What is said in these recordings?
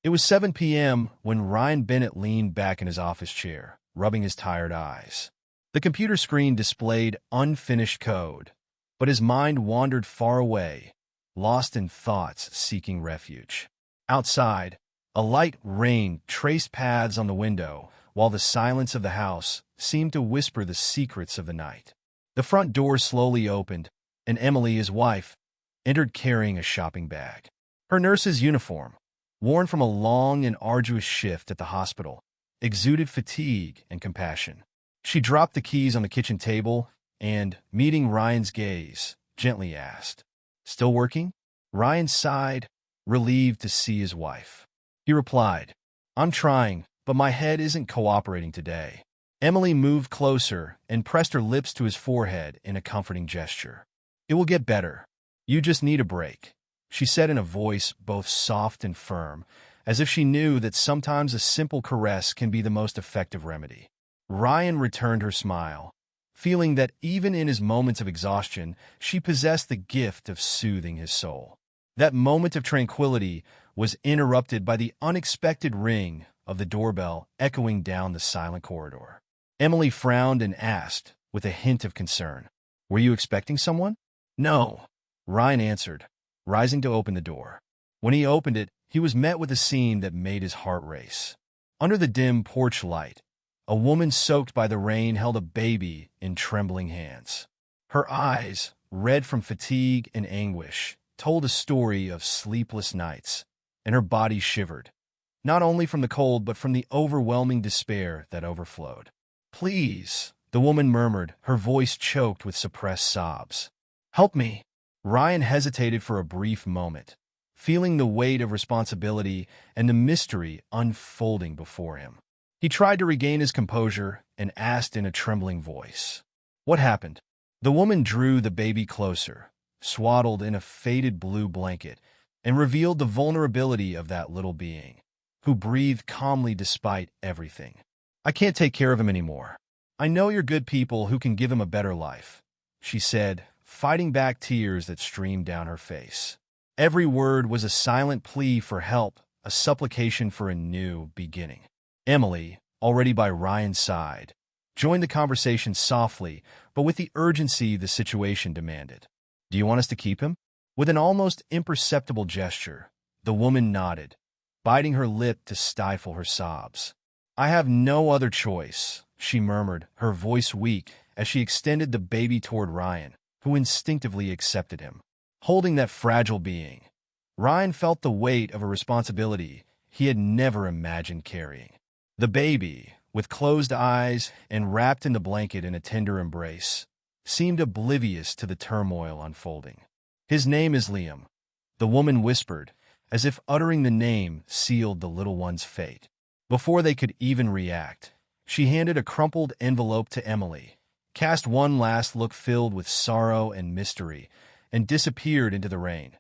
It was 7 p.m. when Ryan Bennett leaned back in his office chair, rubbing his tired eyes. The computer screen displayed unfinished code, but his mind wandered far away, lost in thoughts seeking refuge. Outside, a light rain traced paths on the window, while the silence of the house seemed to whisper the secrets of the night. The front door slowly opened, and Emily, his wife, entered carrying a shopping bag. Her nurse's uniform, worn from a long and arduous shift at the hospital, exuded fatigue and compassion. She dropped the keys on the kitchen table and, meeting Ryan's gaze, gently asked, "Still working?" Ryan sighed, relieved to see his wife. He replied, "I'm trying, but my head isn't cooperating today." Emily moved closer and pressed her lips to his forehead in a comforting gesture. "It will get better. You just need a break," she said in a voice both soft and firm, as if she knew that sometimes a simple caress can be the most effective remedy. Ryan returned her smile, feeling that even in his moments of exhaustion, she possessed the gift of soothing his soul. That moment of tranquility was interrupted by the unexpected ring of the doorbell echoing down the silent corridor. Emily frowned and asked, with a hint of concern, "Were you expecting someone?" "No," Ryan answered, rising to open the door. When he opened it, he was met with a scene that made his heart race. Under the dim porch light, a woman soaked by the rain held a baby in trembling hands. Her eyes, red from fatigue and anguish, told a story of sleepless nights, and her body shivered, not only from the cold but from the overwhelming despair that overflowed. "Please," the woman murmured, her voice choked with suppressed sobs. "Help me." Ryan hesitated for a brief moment, feeling the weight of responsibility and the mystery unfolding before him. He tried to regain his composure and asked in a trembling voice, "What happened?" The woman drew the baby closer, swaddled in a faded blue blanket, and revealed the vulnerability of that little being, who breathed calmly despite everything. "I can't take care of him anymore. I know you're good people who can give him a better life," she said, fighting back tears that streamed down her face. Every word was a silent plea for help, a supplication for a new beginning. Emily, already by Ryan's side, joined the conversation softly, but with the urgency the situation demanded. "Do you want us to keep him?" With an almost imperceptible gesture, the woman nodded, biting her lip to stifle her sobs. "I have no other choice," she murmured, her voice weak as she extended the baby toward Ryan, who instinctively accepted him. Holding that fragile being, Ryan felt the weight of a responsibility he had never imagined carrying. The baby, with closed eyes and wrapped in the blanket in a tender embrace, seemed oblivious to the turmoil unfolding. "His name is Liam," the woman whispered, as if uttering the name sealed the little one's fate. Before they could even react, she handed a crumpled envelope to Emily, cast one last look filled with sorrow and mystery, and disappeared into the rain,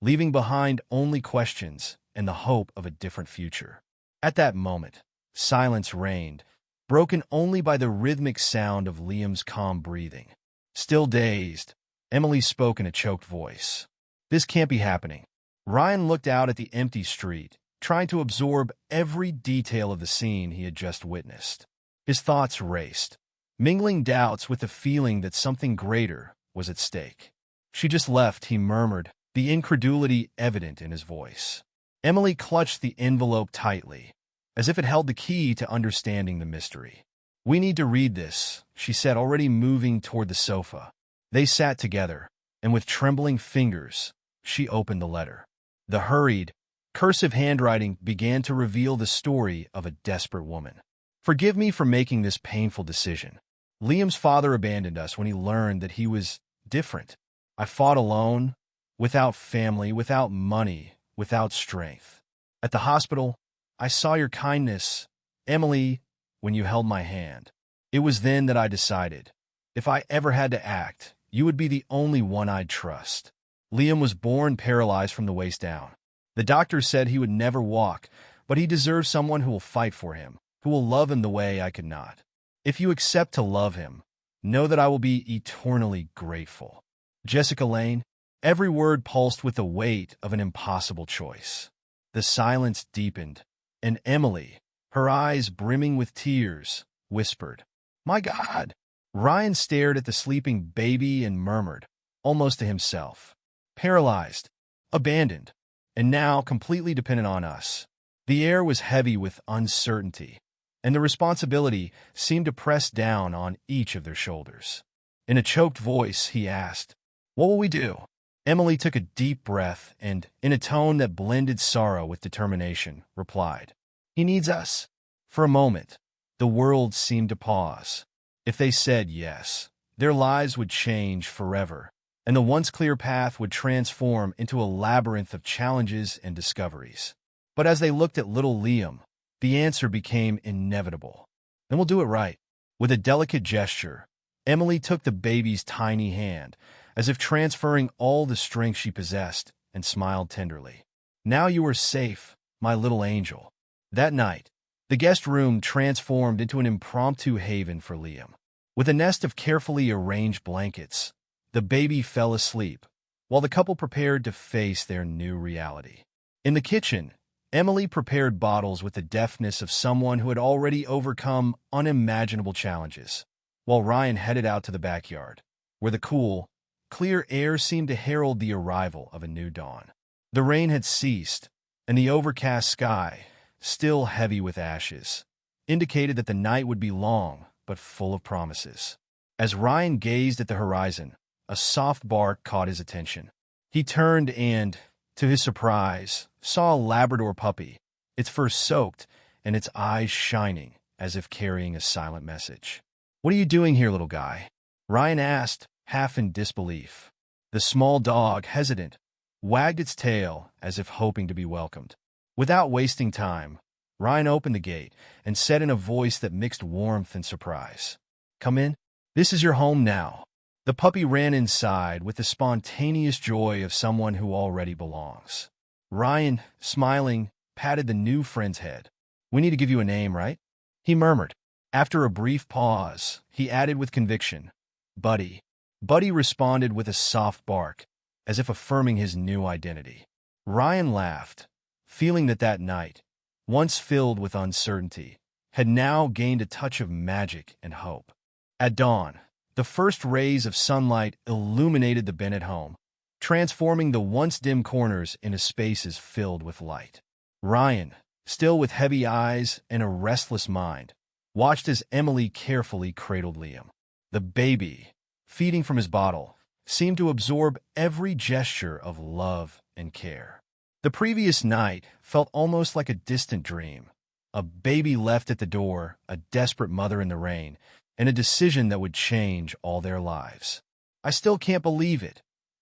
leaving behind only questions and the hope of a different future. At that moment, silence reigned, broken only by the rhythmic sound of Liam's calm breathing. Still dazed, Emily spoke in a choked voice. "This can't be happening." Ryan looked out at the empty street, trying to absorb every detail of the scene he had just witnessed. His thoughts raced, mingling doubts with the feeling that something greater was at stake. "She just left," he murmured, the incredulity evident in his voice. Emily clutched the envelope tightly, as if it held the key to understanding the mystery. "We need to read this," she said, already moving toward the sofa. They sat together, and with trembling fingers, she opened the letter. The hurried, cursive handwriting began to reveal the story of a desperate woman. "Forgive me for making this painful decision. Liam's father abandoned us when he learned that he was different. I fought alone, without family, without money, without strength. At the hospital, I saw your kindness, Emily, when you held my hand. It was then that I decided, if I ever had to act, you would be the only one I'd trust." Liam was born paralyzed from the waist down. The doctor said he would never walk, but he deserves someone who will fight for him, who will love him the way I could not. If you accept to love him, know that I will be eternally grateful. Jessica Lane. Every word pulsed with the weight of an impossible choice. The silence deepened, and Emily, her eyes brimming with tears, whispered, "My God!" Ryan stared at the sleeping baby and murmured, almost to himself, "Paralyzed, abandoned, and now completely dependent on us." The air was heavy with uncertainty, and the responsibility seemed to press down on each of their shoulders. In a choked voice, he asked, "What will we do?" Emily took a deep breath and, in a tone that blended sorrow with determination, replied, "He needs us." For a moment, the world seemed to pause. If they said yes, their lives would change forever, and the once clear path would transform into a labyrinth of challenges and discoveries. But as they looked at little Liam, the answer became inevitable. "Then we'll do it right." With a delicate gesture, Emily took the baby's tiny hand, as if transferring all the strength she possessed, and smiled tenderly. "Now you are safe, my little angel." That night, the guest room transformed into an impromptu haven for Liam. With a nest of carefully arranged blankets, the baby fell asleep, while the couple prepared to face their new reality. In the kitchen, Emily prepared bottles with the deftness of someone who had already overcome unimaginable challenges, while Ryan headed out to the backyard, where the cool, clear air seemed to herald the arrival of a new dawn. The rain had ceased, and the overcast sky, still heavy with ashes, indicated that the night would be long but full of promises. As Ryan gazed at the horizon, a soft bark caught his attention. He turned and, to his surprise, saw a Labrador puppy, its fur soaked and its eyes shining as if carrying a silent message. "What are you doing here, little guy?" Ryan asked, half in disbelief. The small dog, hesitant, wagged its tail as if hoping to be welcomed. Without wasting time, Ryan opened the gate and said in a voice that mixed warmth and surprise, "Come in. This is your home now." The puppy ran inside with the spontaneous joy of someone who already belongs. Ryan, smiling, patted the new friend's head. "We need to give you a name, right?" he murmured. After a brief pause, he added with conviction, "Buddy." Buddy responded with a soft bark, as if affirming his new identity. Ryan laughed, feeling that night, once filled with uncertainty, had now gained a touch of magic and hope. At dawn, the first rays of sunlight illuminated the Bennett home, transforming the once dim corners into spaces filled with light. Ryan, still with heavy eyes and a restless mind, watched as Emily carefully cradled Liam. The baby, feeding from his bottle, seemed to absorb every gesture of love and care. The previous night felt almost like a distant dream. A baby left at the door, a desperate mother in the rain, and a decision that would change all their lives. "I still can't believe it,"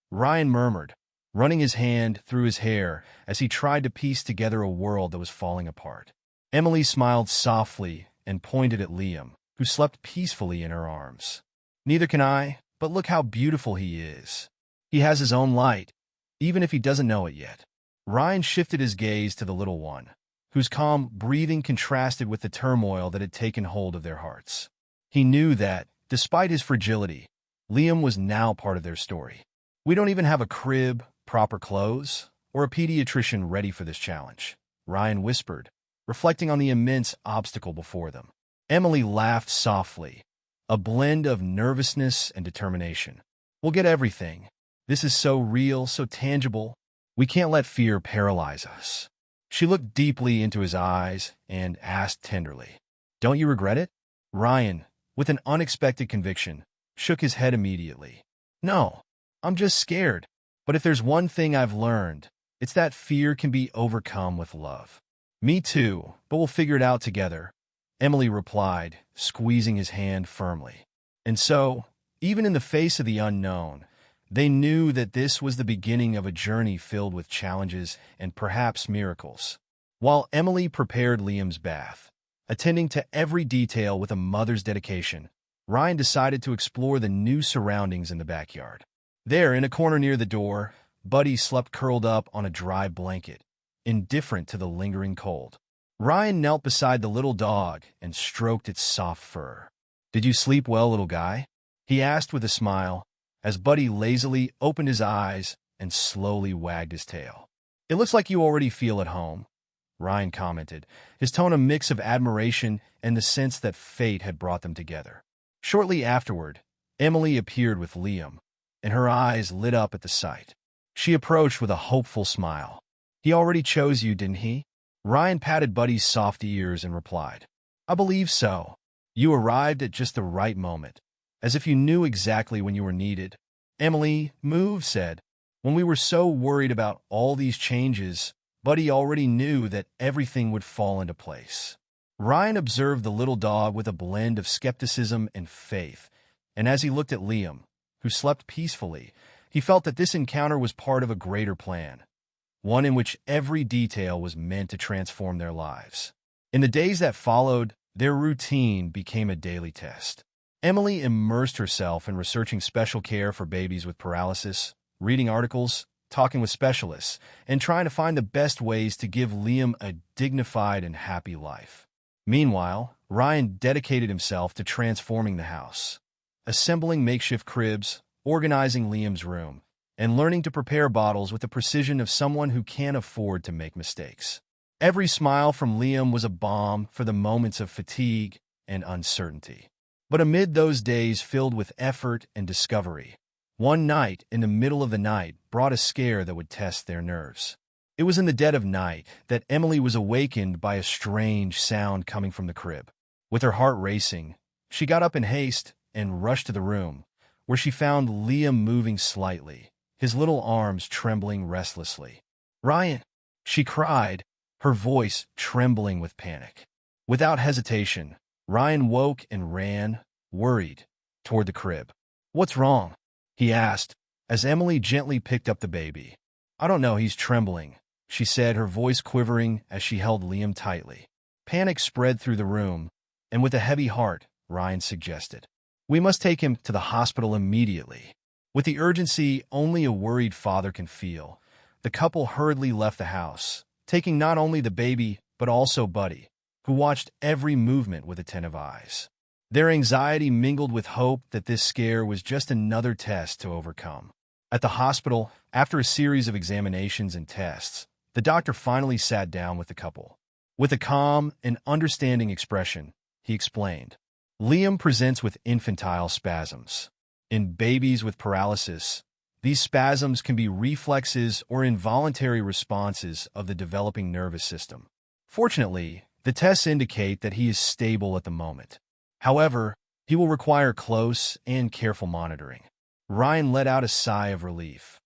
Ryan murmured, running his hand through his hair as he tried to piece together a world that was falling apart. Emily smiled softly and pointed at Liam, who slept peacefully in her arms. "Neither can I, but look how beautiful he is. He has his own light, even if he doesn't know it yet." Ryan shifted his gaze to the little one, whose calm breathing contrasted with the turmoil that had taken hold of their hearts. He knew that, despite his fragility, Liam was now part of their story. "We don't even have a crib, proper clothes, or a pediatrician ready for this challenge," Ryan whispered, reflecting on the immense obstacle before them. Emily laughed softly, a blend of nervousness and determination. "We'll get everything. This is so real, so tangible. We can't let fear paralyze us." She looked deeply into his eyes and asked tenderly, "Don't you regret it?" Ryan, with an unexpected conviction, shook his head immediately. "No, I'm just scared. But if there's one thing I've learned, it's that fear can be overcome with love." "Me too, but we'll figure it out together," Emily replied, squeezing his hand firmly. And so, even in the face of the unknown, they knew that this was the beginning of a journey filled with challenges and perhaps miracles. While Emily prepared Liam's bath, attending to every detail with a mother's dedication, Ryan decided to explore the new surroundings in the backyard. There, in a corner near the door, Buddy slept curled up on a dry blanket, indifferent to the lingering cold. Ryan knelt beside the little dog and stroked its soft fur. "Did you sleep well, little guy?" he asked with a smile, as Buddy lazily opened his eyes and slowly wagged his tail. It looks like you already feel at home, Ryan commented, his tone a mix of admiration and the sense that fate had brought them together. Shortly afterward, Emily appeared with Liam, and her eyes lit up at the sight. She approached with a hopeful smile. He already chose you, didn't he? Ryan patted Buddy's soft ears and replied, I believe so. You arrived at just the right moment, as if you knew exactly when you were needed. Emily, said, when we were so worried about all these changes, Buddy already knew that everything would fall into place. Ryan observed the little dog with a blend of skepticism and faith, and as he looked at Liam, who slept peacefully, he felt that this encounter was part of a greater plan, one in which every detail was meant to transform their lives. In the days that followed, their routine became a daily test. Emily immersed herself in researching special care for babies with paralysis, reading articles, talking with specialists, and trying to find the best ways to give Liam a dignified and happy life. Meanwhile, Ryan dedicated himself to transforming the house, assembling makeshift cribs, organizing Liam's room, and learning to prepare bottles with the precision of someone who can't afford to make mistakes. Every smile from Liam was a balm for the moments of fatigue and uncertainty. But amid those days filled with effort and discovery, one night in the middle of the night brought a scare that would test their nerves. It was in the dead of night that Emily was awakened by a strange sound coming from the crib. With her heart racing, she got up in haste and rushed to the room, where she found Liam moving slightly, his little arms trembling restlessly. Ryan, she cried, her voice trembling with panic. Without hesitation, Ryan woke and ran, worried, toward the crib. What's wrong? He asked, as Emily gently picked up the baby. I don't know, he's trembling, she said, her voice quivering as she held Liam tightly. Panic spread through the room, and with a heavy heart, Ryan suggested, we must take him to the hospital immediately. With the urgency only a worried father can feel, the couple hurriedly left the house, taking not only the baby but also Buddy, who watched every movement with attentive eyes. Their anxiety mingled with hope that this scare was just another test to overcome. At the hospital, after a series of examinations and tests, the doctor finally sat down with the couple. With a calm and understanding expression, he explained, Liam presents with infantile spasms. In babies with paralysis, these spasms can be reflexes or involuntary responses of the developing nervous system. Fortunately, the tests indicate that he is stable at the moment. However, he will require close and careful monitoring. Ryan let out a sigh of relief,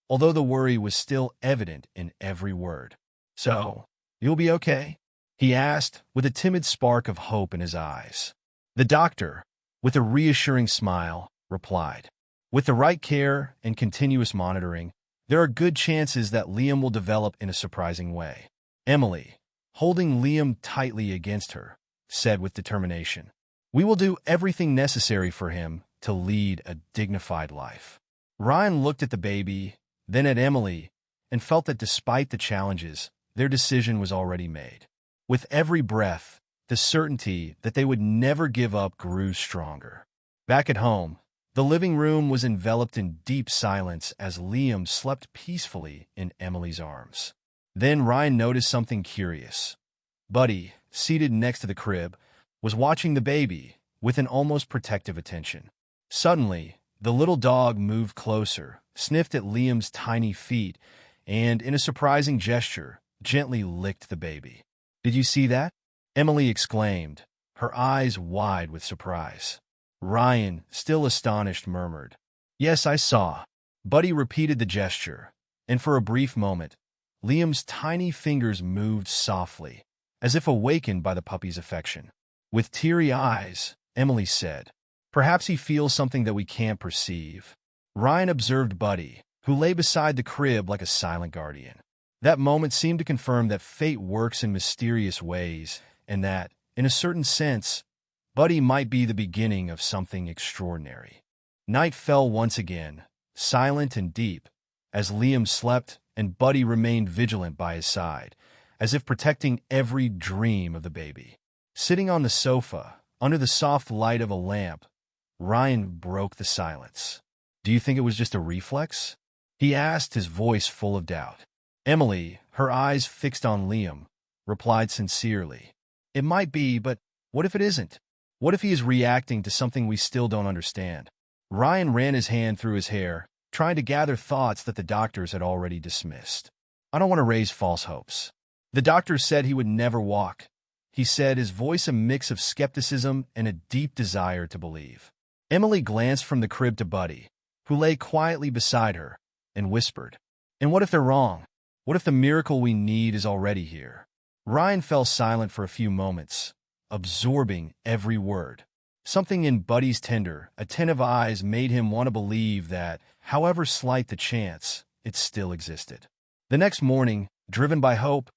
although the worry was still evident in every word. So, you'll be okay? He asked, with a timid spark of hope in his eyes. The doctor, with a reassuring smile, replied, with the right care and continuous monitoring, there are good chances that Liam will develop in a surprising way. Emily, holding Liam tightly against her, said with determination, we will do everything necessary for him to lead a dignified life. Ryan looked at the baby, then at Emily, and felt that despite the challenges, their decision was already made. With every breath, the certainty that they would never give up grew stronger. Back at home, the living room was enveloped in deep silence as Liam slept peacefully in Emily's arms. Then Ryan noticed something curious. Buddy, seated next to the crib, was watching the baby with an almost protective attention. Suddenly, the little dog moved closer, sniffed at Liam's tiny feet, and, in a surprising gesture, gently licked the baby. Did you see that? Emily exclaimed, her eyes wide with surprise. Ryan, still astonished, murmured, Yes, I saw. Buddy repeated the gesture, and for a brief moment, Liam's tiny fingers moved softly, as if awakened by the puppy's affection. With teary eyes, Emily said, Perhaps he feels something that we can't perceive. Ryan observed Buddy, who lay beside the crib like a silent guardian. That moment seemed to confirm that fate works in mysterious ways, and that, in a certain sense, Buddy might be the beginning of something extraordinary. Night fell once again, silent and deep, as Liam slept and Buddy remained vigilant by his side, as if protecting every dream of the baby. Sitting on the sofa, under the soft light of a lamp, Ryan broke the silence. Do you think it was just a reflex? He asked, his voice full of doubt. Emily, her eyes fixed on Liam, replied sincerely, "It might be, but what if it isn't? What if he is reacting to something we still don't understand?" Ryan ran his hand through his hair, trying to gather thoughts that the doctors had already dismissed. "I don't want to raise false hopes. The doctor said he would never walk," he said, his voice a mix of skepticism and a deep desire to believe. Emily glanced from the crib to Buddy, who lay quietly beside her, and whispered, "And what if they're wrong? What if the miracle we need is already here?" Ryan fell silent for a few moments, absorbing every word. Something in Buddy's tender, attentive eyes made him want to believe that, however slight the chance, it still existed. The next morning, driven by hope,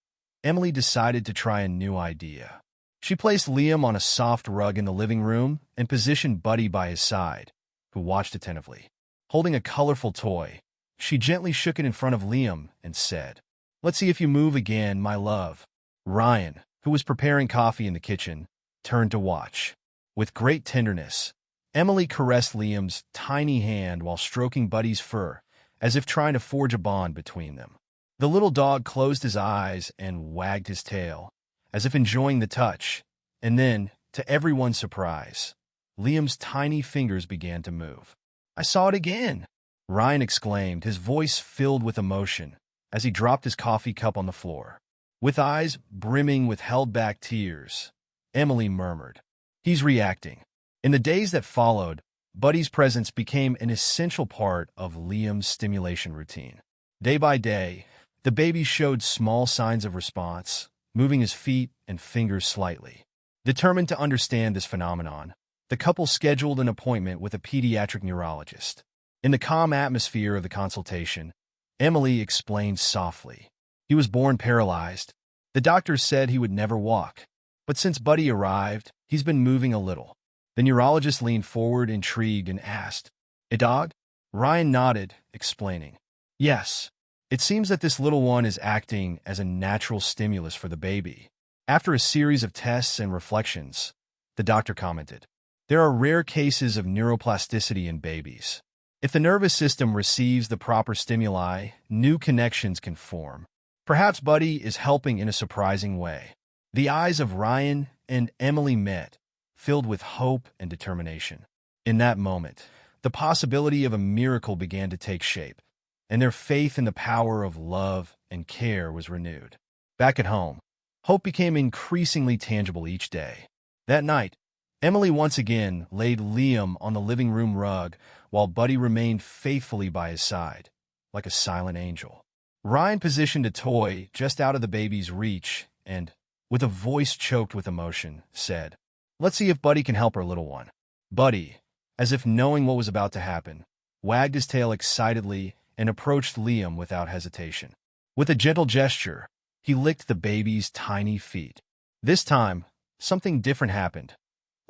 Emily decided to try a new idea. She placed Liam on a soft rug in the living room and positioned Buddy by his side, who watched attentively. Holding a colorful toy, she gently shook it in front of Liam and said, "Let's see if you move again, my love." Ryan, who was preparing coffee in the kitchen, turned to watch. With great tenderness, Emily caressed Liam's tiny hand while stroking Buddy's fur, as if trying to forge a bond between them. The little dog closed his eyes and wagged his tail, as if enjoying the touch, and then, to everyone's surprise, Liam's tiny fingers began to move. "I saw it again!" Ryan exclaimed, his voice filled with emotion, as he dropped his coffee cup on the floor. With eyes brimming with held-back tears, Emily murmured, "He's reacting." In the days that followed, Buddy's presence became an essential part of Liam's stimulation routine. Day by day, the baby showed small signs of response, moving his feet and fingers slightly. Determined to understand this phenomenon, the couple scheduled an appointment with a pediatric neurologist. In the calm atmosphere of the consultation, Emily explained softly, "He was born paralyzed. The doctors said he would never walk. But since Buddy arrived, he's been moving a little." The neurologist leaned forward, intrigued, and asked, "A dog?" Ryan nodded, explaining, "Yes. It seems that this little one is acting as a natural stimulus for the baby." After a series of tests and reflections, the doctor commented, "There are rare cases of neuroplasticity in babies. If the nervous system receives the proper stimuli, new connections can form. Perhaps Buddy is helping in a surprising way." The eyes of Ryan and Emily met, filled with hope and determination. In that moment, the possibility of a miracle began to take shape, and their faith in the power of love and care was renewed. Back at home, hope became increasingly tangible each day. That night, Emily once again laid Liam on the living room rug while Buddy remained faithfully by his side, like a silent angel. Ryan positioned a toy just out of the baby's reach and, with a voice choked with emotion, said, "Let's see if Buddy can help our little one." Buddy, as if knowing what was about to happen, wagged his tail excitedly and approached Liam without hesitation. With a gentle gesture, he licked the baby's tiny feet. This time, something different happened.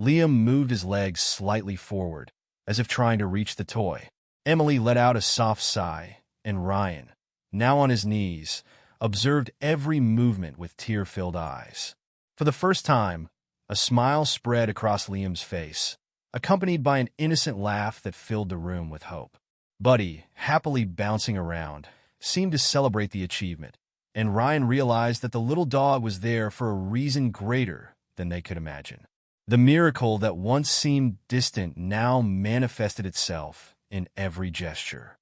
Liam moved his legs slightly forward, as if trying to reach the toy. Emily let out a soft sigh, and Ryan, now on his knees, observed every movement with tear-filled eyes. For the first time, a smile spread across Liam's face, accompanied by an innocent laugh that filled the room with hope. Buddy, happily bouncing around, seemed to celebrate the achievement, and Ryan realized that the little dog was there for a reason greater than they could imagine. The miracle that once seemed distant now manifested itself in every gesture.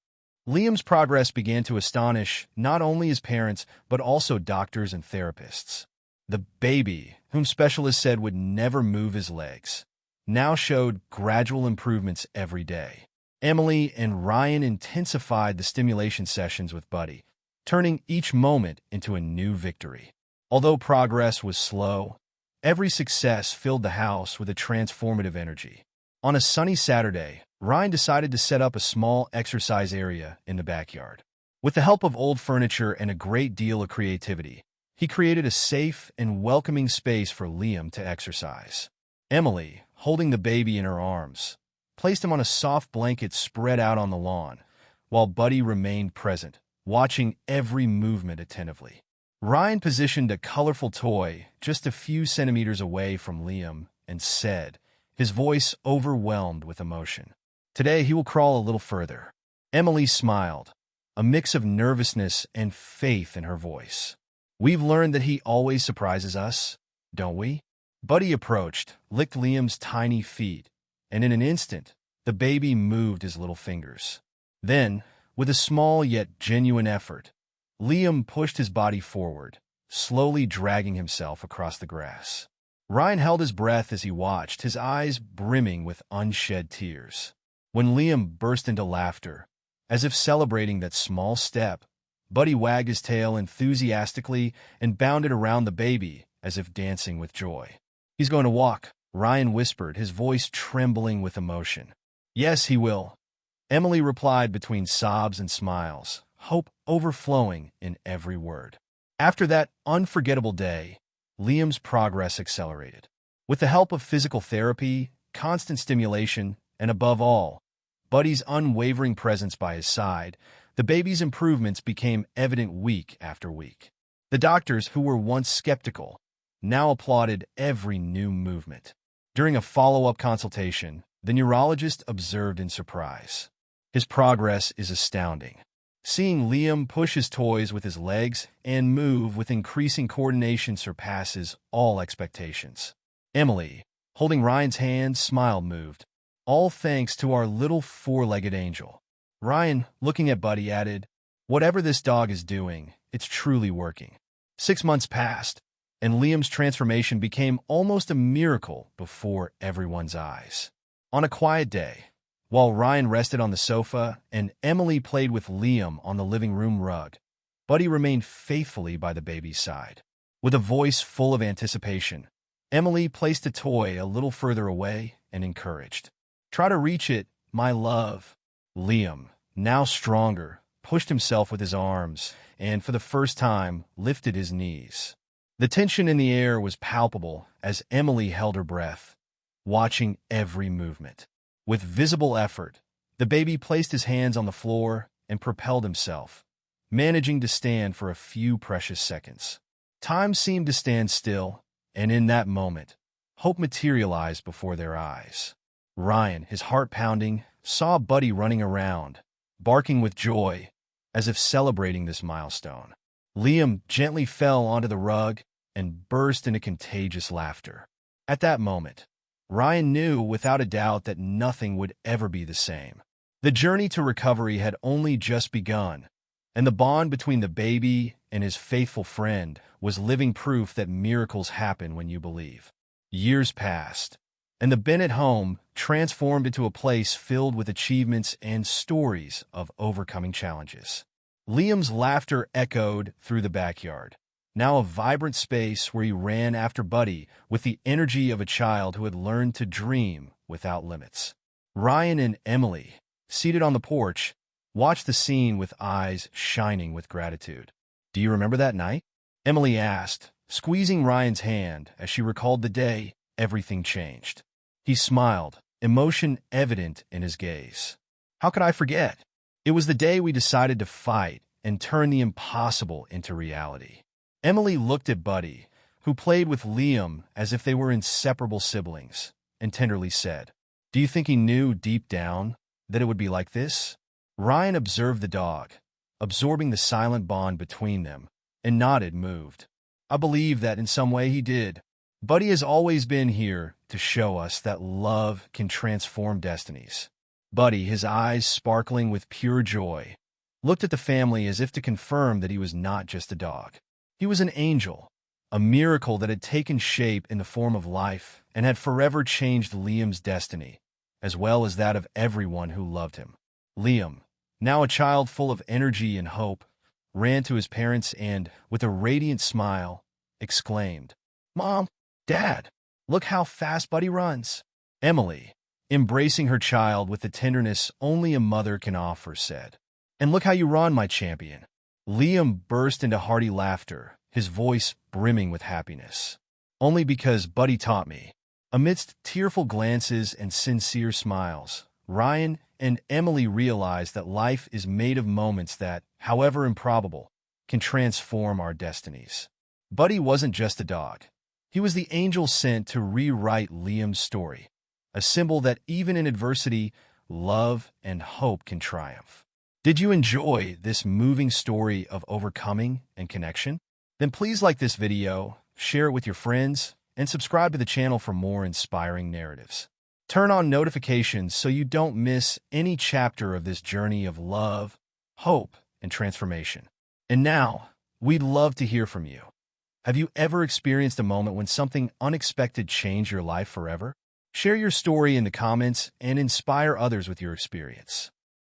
Liam's progress began to astonish not only his parents, but also doctors and therapists. The baby, whom specialists said would never move his legs, now showed gradual improvements every day. Emily and Ryan intensified the stimulation sessions with Buddy, turning each moment into a new victory. Although progress was slow, every success filled the house with a transformative energy. On a sunny Saturday, Ryan decided to set up a small exercise area in the backyard. With the help of old furniture and a great deal of creativity, he created a safe and welcoming space for Liam to exercise. Emily, holding the baby in her arms, placed him on a soft blanket spread out on the lawn, while Buddy remained present, watching every movement attentively. Ryan positioned a colorful toy just a few centimeters away from Liam and said, his voice overwhelmed with emotion, "Today he will crawl a little further." Emily smiled, a mix of nervousness and faith in her voice. "We've learned that he always surprises us, don't we?" Buddy approached, licked Liam's tiny feet, and in an instant, the baby moved his little fingers. Then, with a small yet genuine effort, Liam pushed his body forward, slowly dragging himself across the grass. Ryan held his breath as he watched, his eyes brimming with unshed tears. When Liam burst into laughter, as if celebrating that small step, Buddy wagged his tail enthusiastically and bounded around the baby as if dancing with joy. "He's going to walk," Ryan whispered, his voice trembling with emotion. "Yes, he will," Emily replied between sobs and smiles, hope overflowing in every word. After that unforgettable day, Liam's progress accelerated. With the help of physical therapy, constant stimulation, and above all, Buddy's unwavering presence by his side, the baby's improvements became evident week after week. The doctors, who were once skeptical, now applauded every new movement. During a follow-up consultation, the neurologist observed in surprise. "His progress is astounding. Seeing Liam push his toys with his legs and move with increasing coordination surpasses all expectations." Emily, holding Ryan's hand, smiled moved. "All thanks to our little four-legged angel." Ryan, looking at Buddy, added, "Whatever this dog is doing, it's truly working." 6 months passed, and Liam's transformation became almost a miracle before everyone's eyes. On a quiet day, while Ryan rested on the sofa and Emily played with Liam on the living room rug, Buddy remained faithfully by the baby's side. With a voice full of anticipation, Emily placed a toy a little further away and encouraged, "Try to reach it, my love." Liam, now stronger, pushed himself with his arms and, for the first time, lifted his knees. The tension in the air was palpable as Emily held her breath, watching every movement. With visible effort, the baby placed his hands on the floor and propelled himself, managing to stand for a few precious seconds. Time seemed to stand still, and in that moment, hope materialized before their eyes. Ryan, his heart pounding, saw Buddy running around, barking with joy, as if celebrating this milestone. Liam gently fell onto the rug and burst into contagious laughter. At that moment, Ryan knew without a doubt that nothing would ever be the same. The journey to recovery had only just begun, and the bond between the baby and his faithful friend was living proof that miracles happen when you believe. Years passed, and the Bennett home transformed into a place filled with achievements and stories of overcoming challenges. Liam's laughter echoed through the backyard, now a vibrant space where he ran after Buddy with the energy of a child who had learned to dream without limits. Ryan and Emily, seated on the porch, watched the scene with eyes shining with gratitude. "Do you remember that night?" Emily asked, squeezing Ryan's hand as she recalled the day everything changed. He smiled, emotion evident in his gaze. "How could I forget? It was the day we decided to fight and turn the impossible into reality." Emily looked at Buddy, who played with Liam as if they were inseparable siblings, and tenderly said, "Do you think he knew deep down that it would be like this?" Ryan observed the dog, absorbing the silent bond between them, and nodded, moved. "I believe that in some way he did. Buddy has always been here to show us that love can transform destinies." Buddy, his eyes sparkling with pure joy, looked at the family as if to confirm that he was not just a dog. He was an angel, a miracle that had taken shape in the form of life and had forever changed Liam's destiny, as well as that of everyone who loved him. Liam, now a child full of energy and hope, ran to his parents and, with a radiant smile, exclaimed, "Mom, Dad, look how fast Buddy runs." Emily, embracing her child with the tenderness only a mother can offer, said, "And look how you run, my champion." Liam burst into hearty laughter, his voice brimming with happiness. "Only because Buddy taught me." Amidst tearful glances and sincere smiles, Ryan and Emily realized that life is made of moments that, however improbable, can transform our destinies. Buddy wasn't just a dog. He was the angel sent to rewrite Liam's story, a symbol that even in adversity, love and hope can triumph. Did you enjoy this moving story of overcoming and connection? Then please like this video, share it with your friends, and subscribe to the channel for more inspiring narratives. Turn on notifications so you don't miss any chapter of this journey of love, hope, and transformation. And now, we'd love to hear from you. Have you ever experienced a moment when something unexpected changed your life forever? Share your story in the comments and inspire others with your experience.